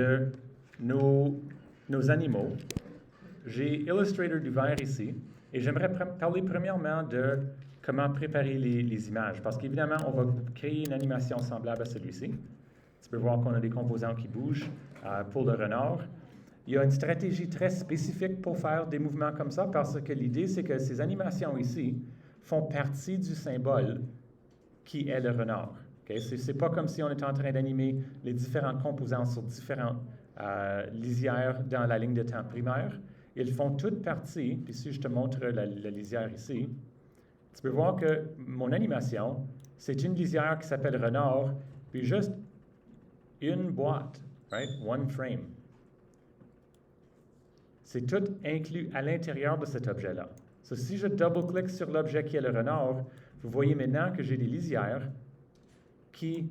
de nos animaux. J'ai Illustrator du vert ici, et j'aimerais parler premièrement de comment préparer les images, parce qu'évidemment, on va créer une animation semblable à celui-ci. Tu peux voir qu'on a des composants qui bougent pour le renard. Il y a une stratégie très spécifique pour faire des mouvements comme ça, parce que l'idée, c'est que ces animations ici font partie du symbole qui est le renard. Okay? Ce n'est pas comme si on était en train d'animer les différentes composants sur différentes lisières dans la ligne de temps primaire. Ils font toutes partie, puis si je te montre la lisière ici, tu peux voir que mon animation, c'est une lisière qui s'appelle renard, puis juste une boîte, right? One frame. C'est tout inclus à l'intérieur de cet objet-là. So, si je double-clique sur l'objet qui est le renard, vous voyez maintenant que j'ai des lisières qui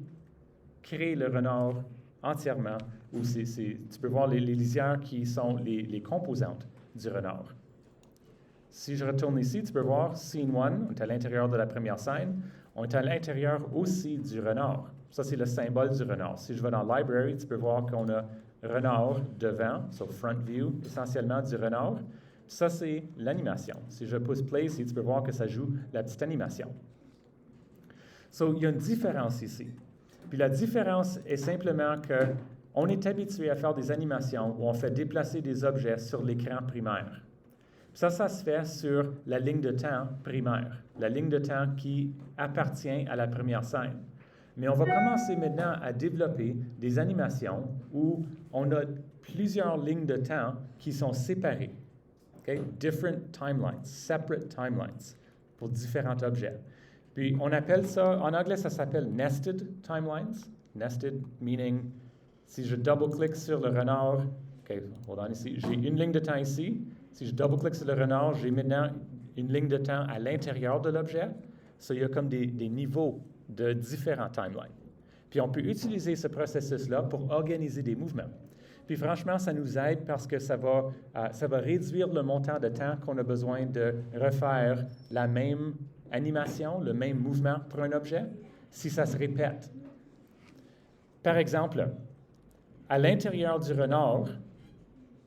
créent le renard entièrement, ou tu peux voir les lisières qui sont les composantes du renard. Si je retourne ici, tu peux voir Scene 1, on est à l'intérieur de la première scène, on est à l'intérieur aussi du renard. Ça, c'est le symbole du renard. Si je vais dans Library, tu peux voir qu'on a renard devant, so front view, essentiellement du renard. Ça, c'est l'animation. Si je pousse play ici, tu peux voir que ça joue la petite animation. So, il y a une différence ici. Puis la différence est simplement qu'on est habitué à faire des animations où on fait déplacer des objets sur l'écran primaire. Ça se fait sur la ligne de temps primaire, la ligne de temps qui appartient à la première scène. Mais on va commencer maintenant à développer des animations où on a plusieurs lignes de temps qui sont séparées. Okay? Different timelines, separate timelines pour différents objets. Puis on appelle ça, en anglais, ça s'appelle nested timelines. Nested meaning, si je double-clique sur le renard, OK, hold on ici, j'ai une ligne de temps ici. Si je double-clique sur le renard, j'ai maintenant une ligne de temps à l'intérieur de l'objet. So, il y a comme des niveaux de différents timelines. Puis on peut utiliser ce processus-là pour organiser des mouvements. Puis franchement, ça nous aide parce que ça va réduire le montant de temps qu'on a besoin de refaire la même animation, le même mouvement pour un objet, si ça se répète. Par exemple, à l'intérieur du renard,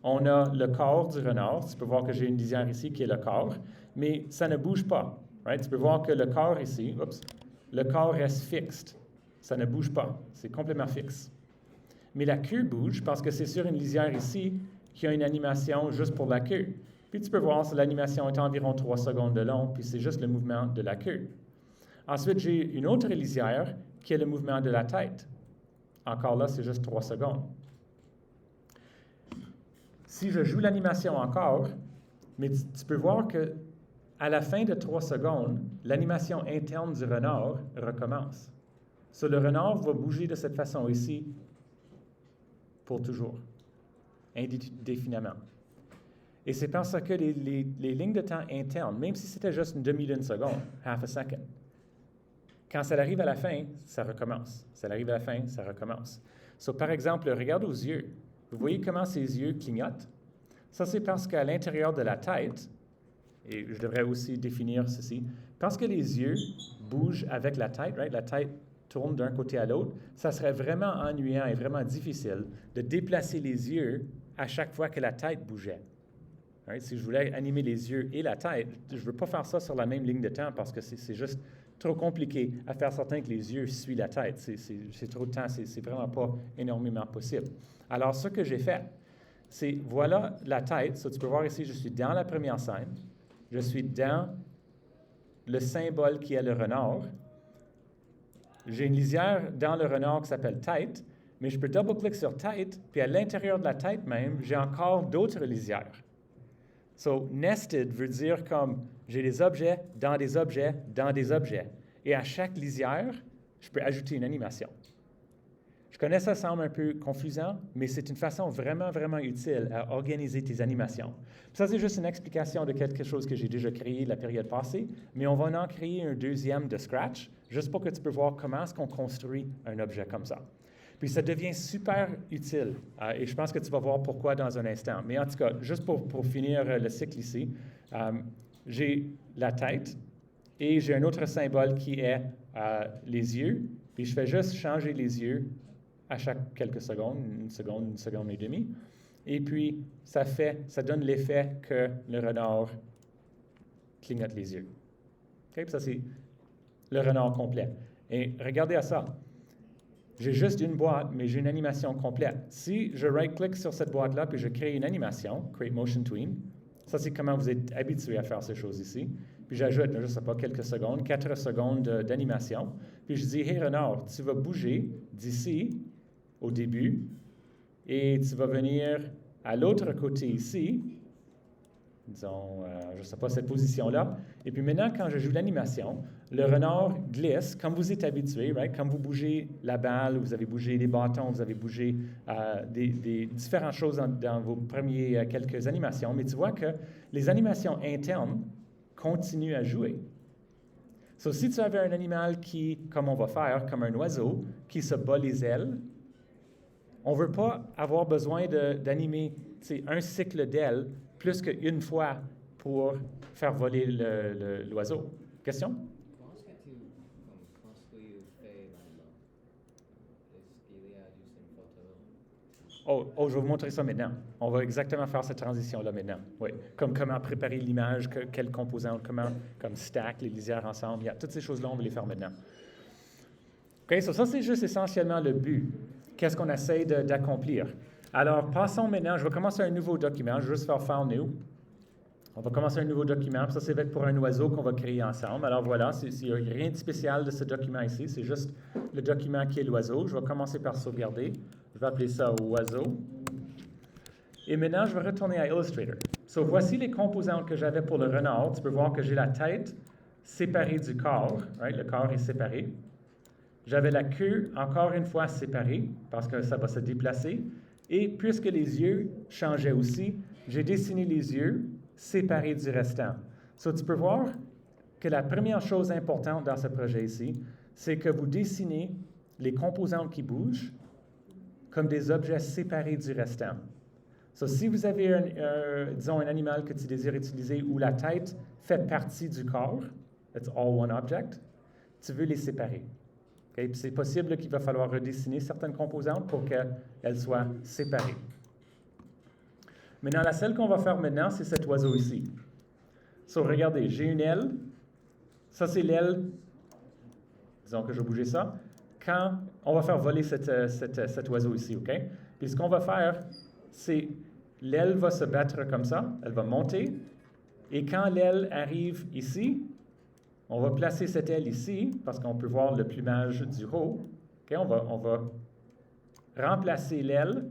on a le corps du renard. Tu peux voir que j'ai une lisière ici qui est le corps, mais ça ne bouge pas. Right? Tu peux voir que le corps ici, le corps reste fixe. Ça ne bouge pas. C'est complètement fixe. Mais la queue bouge parce que c'est sur une lisière ici qui a une animation juste pour la queue. Puis tu peux voir que l'animation est environ 3 secondes de long, puis c'est juste le mouvement de la queue. Ensuite, j'ai une autre lisière qui est le mouvement de la tête. Encore là, c'est juste 3 secondes. Si je joue l'animation encore, mais tu peux voir que à la fin de 3 secondes, l'animation interne du renard recommence. So, le renard va bouger de cette façon ici pour toujours, indéfiniment. Et c'est parce que les lignes de temps internes, même si c'était juste une demi d'une seconde, half a second, quand ça arrive à la fin, ça recommence. Ça arrive à la fin, ça recommence. So, par exemple, regarde aux yeux. Vous voyez comment ses yeux clignotent? Ça, c'est parce qu'à l'intérieur de la tête, et je devrais aussi définir ceci, parce que les yeux bougent avec la tête, right? La tête tourne d'un côté à l'autre, ça serait vraiment ennuyant et vraiment difficile de déplacer les yeux à chaque fois que la tête bougeait. Right? Si je voulais animer les yeux et la tête, je ne veux pas faire ça sur la même ligne de temps parce que c'est juste trop compliqué à faire certain que les yeux suivent la tête. C'est trop de temps, c'est vraiment pas énormément possible. Alors, ce que j'ai fait, c'est, voilà la tête. So, tu peux voir ici, je suis dans la première scène. Je suis dans le symbole qui est le renard. J'ai une lisière dans le renard qui s'appelle tête, mais je peux double-cliquer sur tête, puis à l'intérieur de la tête même, j'ai encore d'autres lisières. So, nested veut dire comme j'ai des objets dans des objets dans des objets. Et à chaque lisière, je peux ajouter une animation. Je connais ça semble un peu confusant, mais c'est une façon vraiment, vraiment utile à organiser tes animations. Ça, c'est juste une explication de quelque chose que j'ai déjà créé la période passée, mais on va en créer un deuxième de scratch, juste pour que tu peux voir comment est-ce qu'on construit un objet comme ça. Puis ça devient super utile, et je pense que tu vas voir pourquoi dans un instant. Mais en tout cas, juste pour finir le cycle ici, j'ai la tête et j'ai un autre symbole qui est les yeux, puis je fais juste changer les yeux à chaque quelques secondes, une seconde et demie. Et puis, ça donne l'effet que le renard clignote les yeux. Okay? Ça, c'est le renard complet. Et regardez à ça. J'ai juste une boîte, mais j'ai une animation complète. Si je right-click sur cette boîte-là, puis je crée une animation, Create Motion Tween, ça, c'est comment vous êtes habitué à faire ces choses ici. Puis j'ajoute, je ne sais pas, quelques secondes, 4 secondes d'animation. Puis je dis, hey renard, tu vas bouger d'ici au début et tu vas venir à l'autre côté ici, disons, je ne sais pas, cette position-là. Et puis maintenant, quand je joue l'animation, le renard glisse, comme vous êtes habitué, right? Comme vous bougez la balle, vous avez bougé les bâtons, vous avez bougé des différentes choses dans vos premiers quelques animations, mais tu vois que les animations internes continuent à jouer. So, si tu avais un animal qui, comme on va faire, comme un oiseau, qui se bat les ailes, on ne veut pas avoir besoin d'animer un cycle d'ailes plus qu'une fois pour faire voler l'oiseau. Question? Comment est-ce que tu construis ou fais l'animal? Est-ce qu'il y a juste une photo? Oh, je vais vous montrer ça maintenant. On va exactement faire cette transition-là maintenant. Oui. Comme comment préparer l'image, quelles composantes, comme stack les lisières ensemble. Toutes ces choses-là, on va les faire maintenant. OK, ça c'est juste essentiellement le but. Qu'est-ce qu'on essaie d'accomplir? Alors, passons maintenant, je vais commencer un nouveau document, je vais juste faire File New. On va commencer un nouveau document, ça c'est pour un oiseau qu'on va créer ensemble. Alors voilà, il n'y a rien de spécial de ce document ici, c'est juste le document qui est l'oiseau. Je vais commencer par sauvegarder. Je vais appeler ça oiseau. Et maintenant, je vais retourner à Illustrator. So, voici les composantes que j'avais pour le renard. Tu peux voir que j'ai la tête séparée du corps, right? Le corps est séparé. J'avais la queue, encore une fois, séparée, parce que ça va se déplacer. Et puisque les yeux changeaient aussi, j'ai dessiné les yeux séparés du restant. So, tu peux voir que la première chose importante dans ce projet ici, c'est que vous dessinez les composantes qui bougent comme des objets séparés du restant. So, si vous avez, disons, un animal que tu désires utiliser où la tête fait partie du corps, it's all one object, tu veux les séparer. Okay? Puis c'est possible qu'il va falloir redessiner certaines composantes pour qu'elles soient séparées. Maintenant, la seule qu'on va faire maintenant, c'est cet oiseau ici. So, regardez, j'ai une aile. Ça, c'est l'aile. Disons que je vais bouger ça. Quand on va faire voler cet oiseau ici, OK? Puis ce qu'on va faire, c'est l'aile va se battre comme ça. Elle va monter. Et quand l'aile arrive ici, on va placer cette aile ici, parce qu'on peut voir le plumage du haut. Okay, on va remplacer l'aile,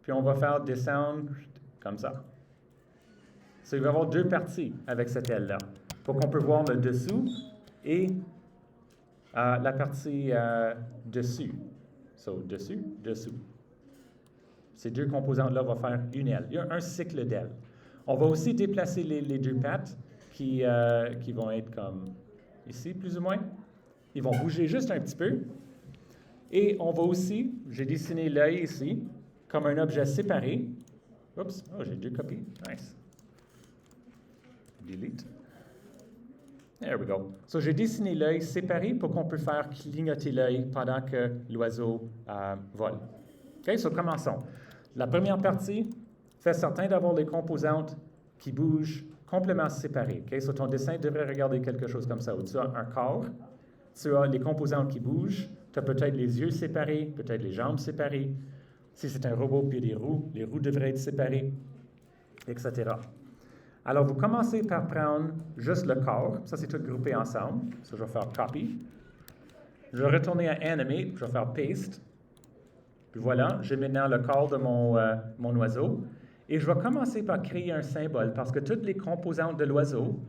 puis on va faire descendre comme ça. So, il va y avoir deux parties avec cette aile-là, pour qu'on peut voir le dessous et la partie dessus. So, dessus, dessous. Ces deux composantes-là vont faire une aile. Il y a un cycle d'aile. On va aussi déplacer les deux pattes qui vont être comme ici, plus ou moins. Ils vont bouger juste un petit peu. Et on va aussi, j'ai dessiné l'œil ici, comme un objet séparé. Oups, oh, j'ai deux copies. Nice. Delete. There we go. So, j'ai dessiné l'œil séparé pour qu'on puisse faire clignoter l'œil pendant que l'oiseau vole. OK, so commençons. La première partie, fais certain d'avoir les composantes qui bougent complètement séparées. OK, so ton dessin devrait regarder quelque chose comme ça, où tu as un corps, tu as les composantes qui bougent, tu as peut-être les yeux séparés, peut-être les jambes séparées. Si c'est un robot, puis les roues devraient être séparées, etc. Alors, vous commencez par prendre juste le corps. Ça, c'est tout groupé ensemble. Ça, je vais faire Copy. Je vais retourner à Animate. Je vais faire Paste. Puis voilà, j'ai maintenant le corps de mon oiseau. Et je vais commencer par créer un symbole, parce que toutes les composantes de l'oiseau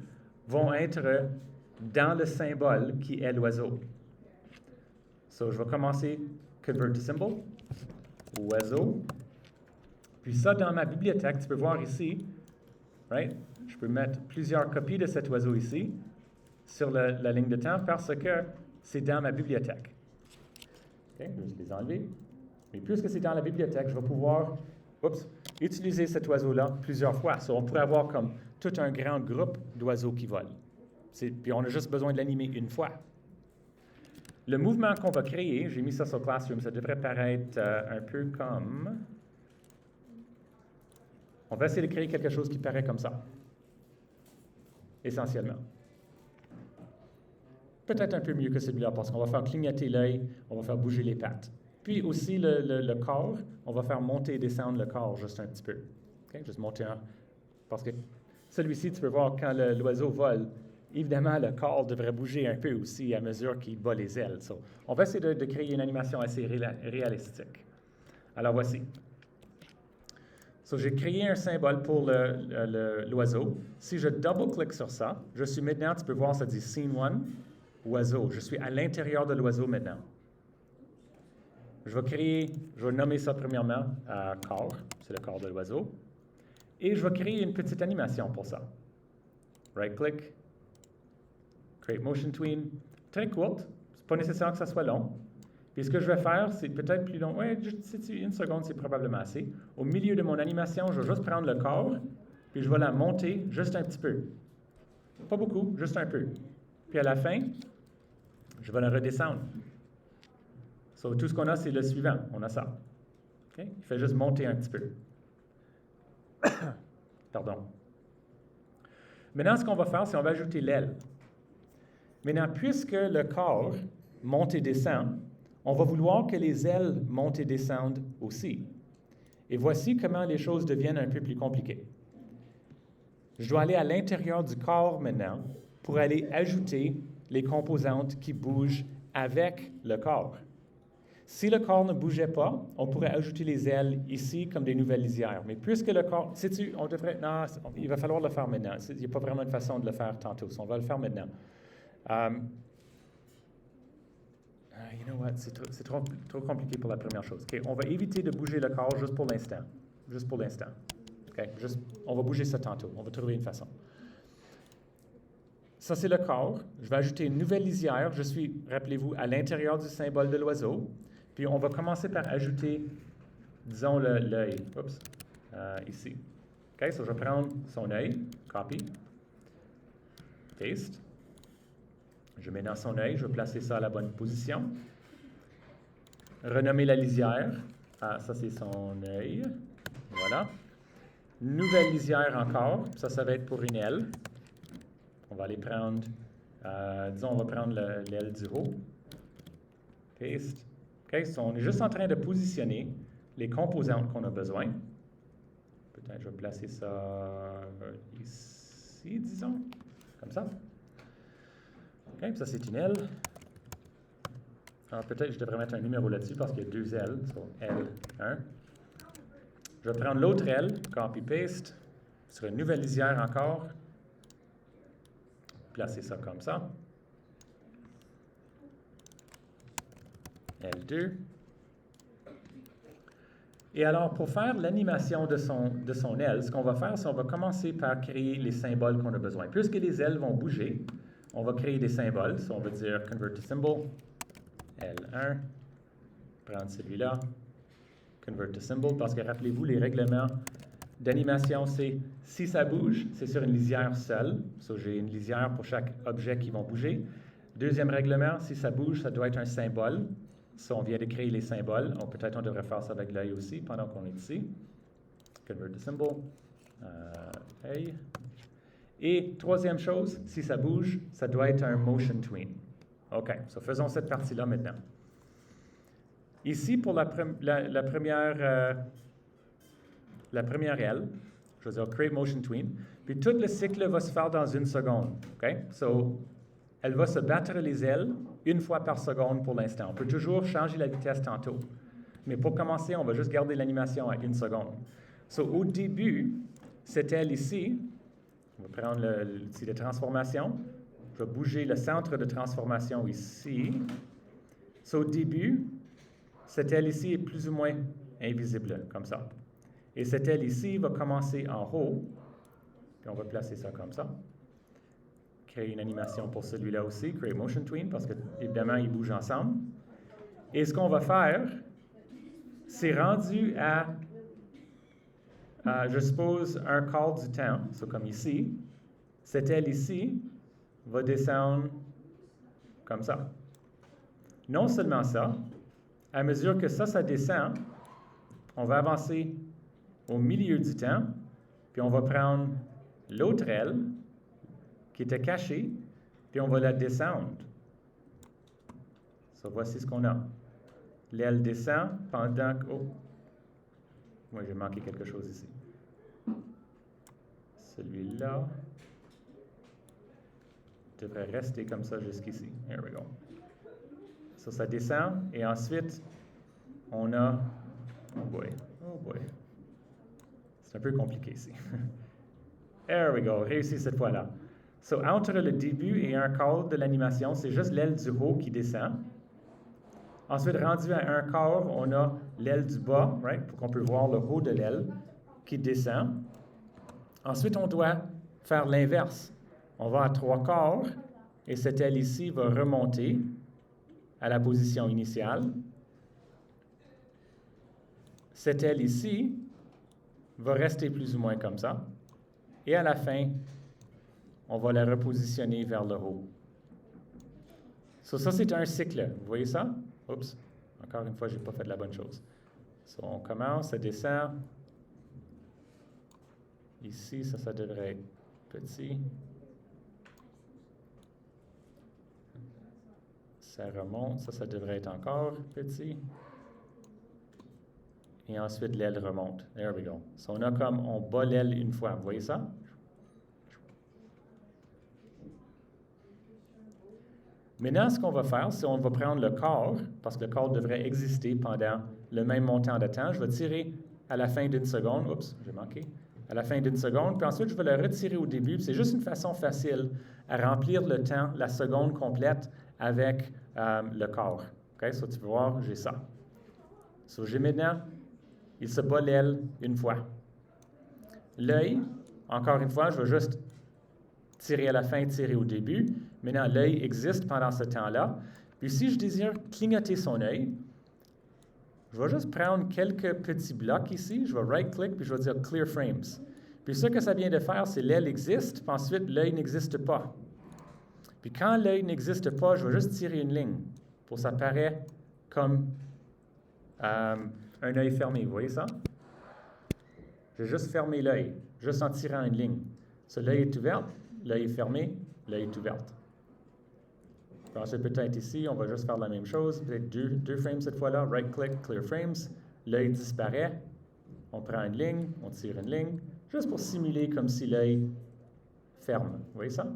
vont être dans le symbole qui est l'oiseau. So, je vais commencer Convert to Symbol. Oiseau. Puis ça, dans ma bibliothèque, tu peux voir ici, right? Je peux mettre plusieurs copies de cet oiseau ici sur la ligne de temps parce que c'est dans ma bibliothèque. OK, je vais les enlever. Mais puisque c'est dans la bibliothèque, je vais pouvoir utiliser cet oiseau-là plusieurs fois. So, on pourrait avoir comme tout un grand groupe d'oiseaux qui volent. Puis on a juste besoin de l'animer une fois. Le mouvement qu'on va créer, j'ai mis ça sur Classroom, ça devrait paraître un peu comme... On va essayer de créer quelque chose qui paraît comme ça, essentiellement. Peut-être un peu mieux que celui-là, parce qu'on va faire clignoter l'œil, on va faire bouger les pattes. Puis aussi le corps, on va faire monter et descendre le corps juste un petit peu. Okay? Juste monter un... Parce que celui-ci, tu peux voir, quand l'oiseau vole, évidemment, le corps devrait bouger un peu aussi à mesure qu'il bat les ailes. So, on va essayer de créer une animation assez réalistique. Alors, voici. So, j'ai créé un symbole pour l'oiseau. Si je double-clique sur ça, je suis maintenant, tu peux voir, ça dit Scene 1, oiseau. Je suis à l'intérieur de l'oiseau maintenant. Je vais nommer ça premièrement corps, c'est le corps de l'oiseau. Et je vais créer une petite animation pour ça. Right-click, Create Motion Tween, très courte, c'est pas nécessaire que ça soit long. Puis ce que je vais faire, c'est peut-être plus long. Ouais, une seconde, c'est probablement assez. Au milieu de mon animation, je vais juste prendre le corps, puis je vais la monter juste un petit peu. Pas beaucoup, juste un peu. Puis à la fin, je vais la redescendre. So, tout ce qu'on a, c'est le suivant. On a ça. Okay? Il fait juste monter un petit peu. Pardon. Maintenant, ce qu'on va faire, c'est qu'on va ajouter l'aile. Maintenant, puisque le corps monte et descend, on va vouloir que les ailes montent et descendent aussi. Et voici comment les choses deviennent un peu plus compliquées. Je dois aller à l'intérieur du corps maintenant pour aller ajouter les composantes qui bougent avec le corps. Si le corps ne bougeait pas, on pourrait ajouter les ailes ici comme des nouvelles lisières. Mais puisque le corps... Sais-tu, on devrait... Non, il va falloir le faire maintenant. Il n'y a pas vraiment une façon de le faire tantôt. On va le faire maintenant. You know what? C'est trop compliqué pour la première chose. Okay? On va éviter de bouger le corps juste pour l'instant. Juste pour l'instant. Okay? On va bouger ça tantôt. On va trouver une façon. Ça, c'est le corps. Je vais ajouter une nouvelle lisière. Je suis, rappelez-vous, à l'intérieur du symbole de l'oiseau. Puis on va commencer par ajouter, disons, l'œil. Oups. Ici. OK, so je vais prendre son œil. Copy. Paste. Je mets dans son œil. Je vais placer ça à la bonne position. Renommer la lisière. Ça, c'est son œil. Voilà. Nouvelle lisière encore. Ça va être pour une aile. On va aller prendre, disons, on va prendre l'aile du haut. Paste. OK, so on est juste en train de positionner les composantes qu'on a besoin. Peut-être je vais placer ça ici, disons, comme ça. OK, ça c'est une aile. Alors peut-être je devrais mettre un numéro là-dessus parce qu'il y a deux ailes, so L1. Je vais prendre l'autre aile, copy-paste, sur une nouvelle lisière encore. Placer ça comme ça. L2. Et alors, pour faire l'animation de son aile, ce qu'on va faire, c'est qu'on va commencer par créer les symboles qu'on a besoin. Puisque les ailes vont bouger, on va créer des symboles. So, on va dire Convert to Symbol, L1. Prendre celui-là, Convert to Symbol, parce que rappelez-vous, les règlements d'animation, c'est si ça bouge, c'est sur une lisière seule. So, j'ai une lisière pour chaque objet qui va bouger. Deuxième règlement, si ça bouge, ça doit être un symbole. So, on vient de créer les symboles. Peut-être on devrait faire ça avec l'œil aussi pendant qu'on est ici. Convert to Symbol. Hey. Et troisième chose, si ça bouge, ça doit être un motion tween. OK, so faisons cette partie-là maintenant. Ici, pour la première aile, je vais dire Create Motion Tween, puis tout le cycle va se faire dans une seconde. OK? So, elle va se battre les ailes une fois par seconde pour l'instant. On peut toujours changer la vitesse tantôt. Mais pour commencer, on va juste garder l'animation à une seconde. So, au début, cette aile ici, on va prendre l'outil de transformation. Je vais bouger le centre de transformation ici. So, au début, cette aile ici est plus ou moins invisible, comme ça. Et cette aile ici va commencer en haut. Puis on va placer ça comme ça. Créer une animation pour celui-là aussi, Create Motion Tween, parce que, évidemment, ils bougent ensemble. Et ce qu'on va faire, c'est rendu à, je suppose, un quart du temps, c'est comme ici. Cette aile ici va descendre comme ça. Non seulement ça, à mesure que ça descend, on va avancer au milieu du temps, puis on va prendre l'autre aile qui était cachée, puis on va la descendre. So, voici ce qu'on a. L'aile descend pendant que... Oh! Moi, j'ai manqué quelque chose ici. Celui-là devrait rester comme ça jusqu'ici. There we go. So, ça descend, et ensuite, on a... Oh boy, oh boy. C'est un peu compliqué ici. There we go, réussi cette fois-là. So, entre le début et un quart de l'animation, c'est juste l'aile du haut qui descend. Ensuite, rendu à un quart, on a l'aile du bas, right, pour qu'on peut voir le haut de l'aile qui descend. Ensuite, on doit faire l'inverse. On va à trois quarts, et cette aile ici va remonter à la position initiale. Cette aile ici va rester plus ou moins comme ça. Et à la fin, on va la repositionner vers le haut. So, ça, c'est un cycle. Vous voyez ça? Oups, encore une fois, je n'ai pas fait la bonne chose. So, on commence, ça descend. Ici, ça devrait être petit. Ça remonte, ça devrait être encore petit. Et ensuite, l'aile remonte. There we go. So, on a comme, on bat l'aile une fois. Vous voyez ça? Maintenant, ce qu'on va faire, c'est qu'on va prendre le corps, parce que le corps devrait exister pendant le même montant de temps. Je vais tirer à la fin d'une seconde. Oups, j'ai manqué. À la fin d'une seconde. Puis ensuite, je vais le retirer au début. C'est juste une façon facile à remplir le temps, la seconde complète, avec le corps. OK? So, tu peux voir, j'ai ça. So, j'ai maintenant, il se bat l'aile une fois. L'œil, encore une fois, je vais juste tirer à la fin, tirer au début. Maintenant, l'œil existe pendant ce temps-là. Puis si je désire clignoter son œil, je vais juste prendre quelques petits blocs ici. Je vais right-click, puis je vais dire « Clear Frames ». Puis ce que ça vient de faire, c'est l'aile existe, puis ensuite, l'œil n'existe pas. Puis quand l'œil n'existe pas, je vais juste tirer une ligne pour que ça paraisse comme un œil fermé. Vous voyez ça? J'ai juste fermé l'œil, juste en tirant une ligne. So, l'œil est ouvert, l'œil est fermé, l'œil est ouvert. Puis ensuite, peut-être ici, on va juste faire la même chose. Peut-être deux frames cette fois-là. Right-click, Clear Frames. L'œil disparaît. On prend une ligne, on tire une ligne, juste pour simuler comme si l'œil ferme. Vous voyez ça?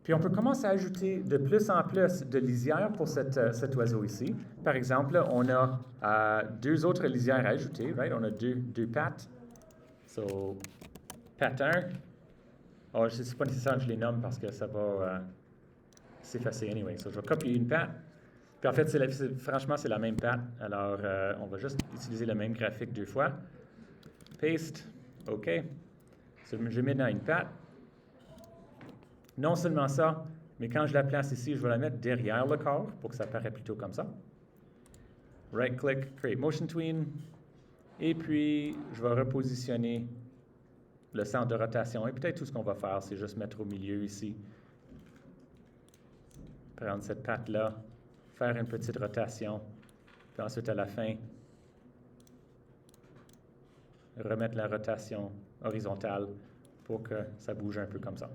Puis on peut commencer à ajouter de plus en plus de lisières pour cet oiseau ici. Par exemple, on a deux autres lisières à ajouter. Right? On a deux pattes. So, patte 1. Oh, ce n'est pas nécessaire que je les nomme parce que ça va s'effacer anyway. So, je vais copier une patte. Puis en fait, franchement, c'est la même patte. Alors, on va juste utiliser le même graphique deux fois. Paste. OK. So, je mets dans une patte. Non seulement ça, mais quand je la place ici, je vais la mettre derrière le corps pour que ça paraisse plutôt comme ça. Right-click, Create Motion Tween. Et puis, je vais repositionner le centre de rotation. Et peut-être tout ce qu'on va faire, c'est juste mettre au milieu ici. Prendre cette patte-là, faire une petite rotation. Puis ensuite, à la fin, remettre la rotation horizontale pour que ça bouge un peu comme ça.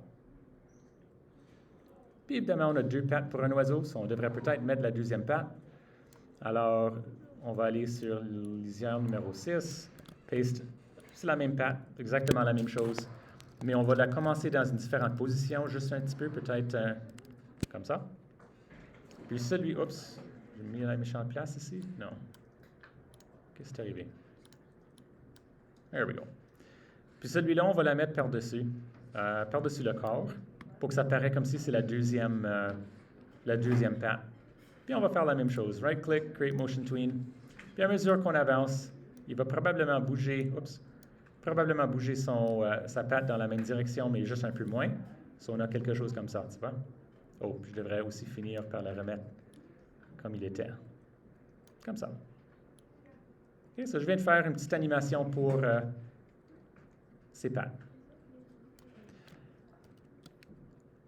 Puis évidemment, on a deux pattes pour un oiseau, so on devrait peut-être mettre la deuxième patte. Alors, on va aller sur lisière numéro 6, paste. C'est la même patte, exactement la même chose, mais on va la commencer dans une différente position, juste un petit peu, peut-être comme ça. Puis celui, oups, j'ai mis la méchante place ici? Non. Qu'est-ce qui est arrivé? There we go. Puis celui-là, on va la mettre par-dessus le corps, pour que ça paraisse comme si c'est la deuxième patte. Puis on va faire la même chose. Right-click, Create Motion Tween. Puis à mesure qu'on avance, il va probablement bouger sa patte dans la même direction, mais juste un peu moins. So on a quelque chose comme ça, tu vois. Oh, puis je devrais aussi finir par la remettre comme il était. Comme ça. OK, so je viens de faire une petite animation pour ces pattes.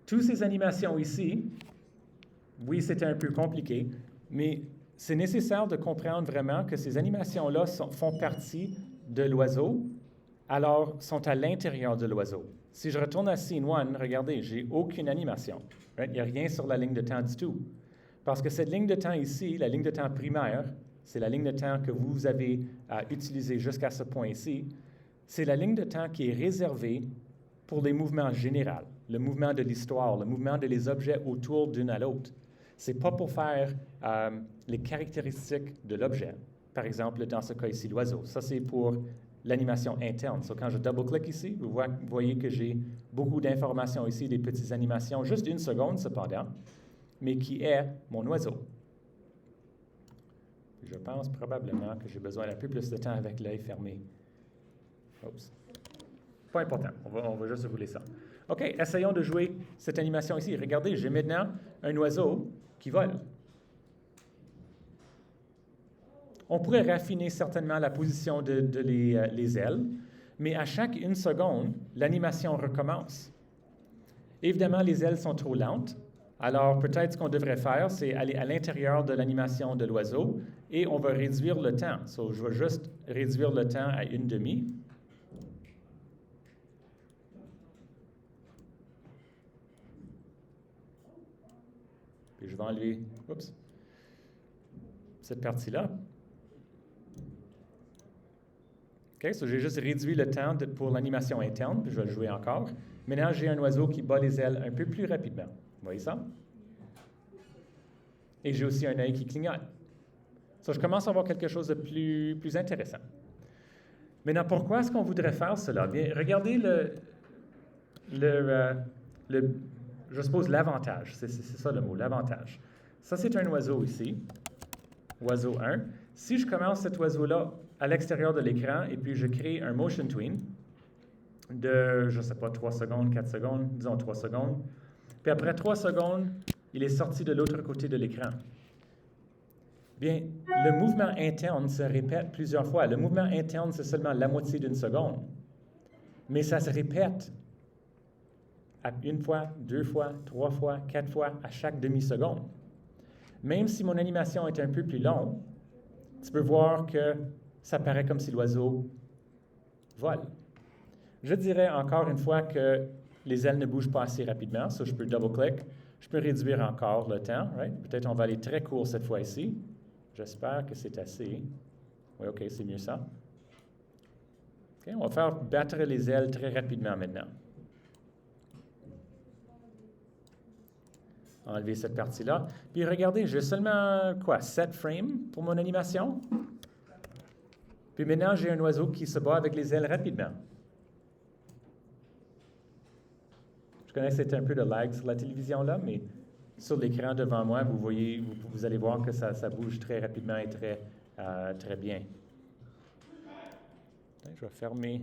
Toutes ces animations ici oui, c'était un peu compliqué, mais c'est nécessaire de comprendre vraiment que ces animations-là font partie de l'oiseau, alors sont à l'intérieur de l'oiseau. Si je retourne à Scene 1, regardez, j'ai aucune animation. Right? Il n'y a rien sur la ligne de temps du tout. Parce que cette ligne de temps ici, la ligne de temps primaire, c'est la ligne de temps que vous avez utilisée jusqu'à ce point ici, c'est la ligne de temps qui est réservée pour les mouvements généraux, le mouvement de l'histoire, le mouvement des objets autour d'une à l'autre. Ce n'est pas pour faire les caractéristiques de l'objet. Par exemple, dans ce cas ici, l'oiseau. Ça, c'est pour l'animation interne. So, quand je double-clique ici, vous voyez que j'ai beaucoup d'informations ici, des petites animations, juste 1 seconde cependant, mais qui est mon oiseau. Je pense probablement que j'ai besoin d'un peu plus de temps avec l'œil fermé. Oups. Pas important, on va juste rouler ça. OK, essayons de jouer cette animation ici. Regardez, j'ai maintenant un oiseau qui vole. On pourrait raffiner certainement la position de les ailes, mais à chaque 1 seconde, l'animation recommence. Évidemment, les ailes sont trop lentes, alors peut-être ce qu'on devrait faire, c'est aller à l'intérieur de l'animation de l'oiseau et on va réduire le temps. So, je vais juste réduire le temps à 1/2. Puis je vais enlever cette partie-là. OK, so j'ai juste réduit le temps pour l'animation interne, puis je vais le jouer encore. Maintenant, j'ai un oiseau qui bat les ailes un peu plus rapidement. Vous voyez ça? Et j'ai aussi un œil qui clignote. So, je commence à avoir quelque chose de plus intéressant. Maintenant, pourquoi est-ce qu'on voudrait faire cela? Bien, regardez je suppose l'avantage. C'est ça le mot, l'avantage. Ça, c'est un oiseau ici, oiseau 1. Si je commence cet oiseau-là à l'extérieur de l'écran et puis je crée un motion tween de, je ne sais pas, 3 secondes, 4 secondes, disons 3 secondes, puis après 3 secondes, il est sorti de l'autre côté de l'écran. Bien, le mouvement interne se répète plusieurs fois. Le mouvement interne, c'est seulement la moitié d'1 seconde. Mais ça se répète 1 fois, 2 fois, 3 fois, 4 fois à chaque demi-seconde. Même si mon animation est un peu plus longue, tu peux voir que ça paraît comme si l'oiseau vole. Je dirais encore une fois que les ailes ne bougent pas assez rapidement, so je peux double-click. Je peux réduire encore le temps, right? Peut-être on va aller très court cette fois-ci. J'espère que c'est assez. Oui, OK, c'est mieux ça. OK, on va faire battre les ailes très rapidement maintenant. Enlever cette partie-là. Puis regardez, j'ai seulement, 7 frames pour mon animation. Puis maintenant, j'ai un oiseau qui se bat avec les ailes rapidement. Je connais que c'est un peu de lag sur la télévision là, mais sur l'écran devant moi, vous voyez, vous allez voir que ça bouge très rapidement et très bien. Je vais fermer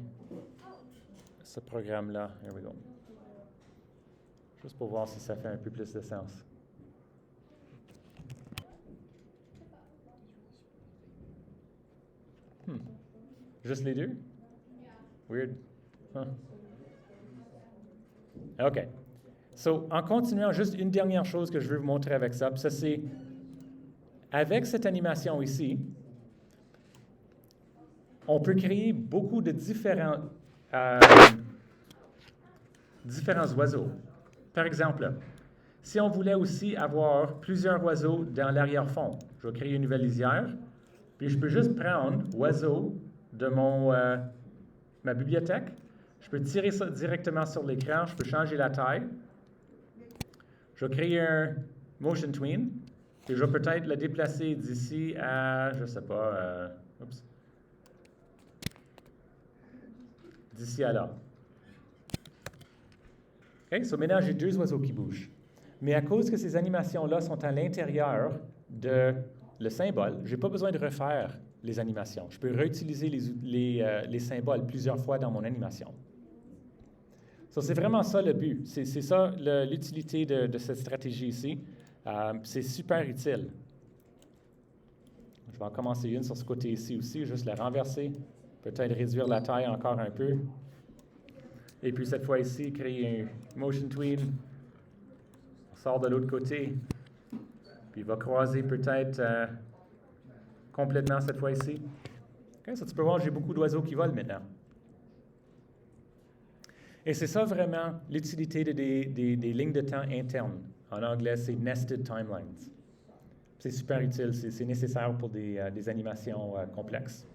ce programme-là. Here we go. Juste pour voir si ça fait un peu plus de sens. Juste les deux? Weird. Huh. OK. So, en continuant, juste une dernière chose que je veux vous montrer avec ça, puis ça c'est, avec cette animation ici, on peut créer beaucoup de différents oiseaux. Par exemple, si on voulait aussi avoir plusieurs oiseaux dans l'arrière-fond, je vais créer une nouvelle lisière, puis je peux juste prendre oiseau de ma bibliothèque, je peux tirer ça directement sur l'écran, je peux changer la taille, je vais créer un motion tween, puis je vais peut-être le déplacer d'ici à, je ne sais pas, d'ici à là. OK, so maintenant j'ai 2 oiseaux qui bougent. Mais à cause que ces animations-là sont à l'intérieur de le symbole, je n'ai pas besoin de refaire les animations. Je peux réutiliser les symboles plusieurs fois dans mon animation. So, c'est vraiment ça le but. C'est ça l'utilité de cette stratégie ici. C'est super utile. Je vais en commencer une sur ce côté ici aussi, juste la renverser, peut-être réduire la taille encore un peu. Et puis cette fois ici, créer un motion tween. On sort de l'autre côté. Puis il va croiser peut-être complètement cette fois ici. Okay, so tu peux voir, j'ai beaucoup d'oiseaux qui volent maintenant. Et c'est ça vraiment l'utilité des lignes de temps internes. En anglais, c'est nested timelines. C'est super utile, c'est nécessaire pour des animations complexes.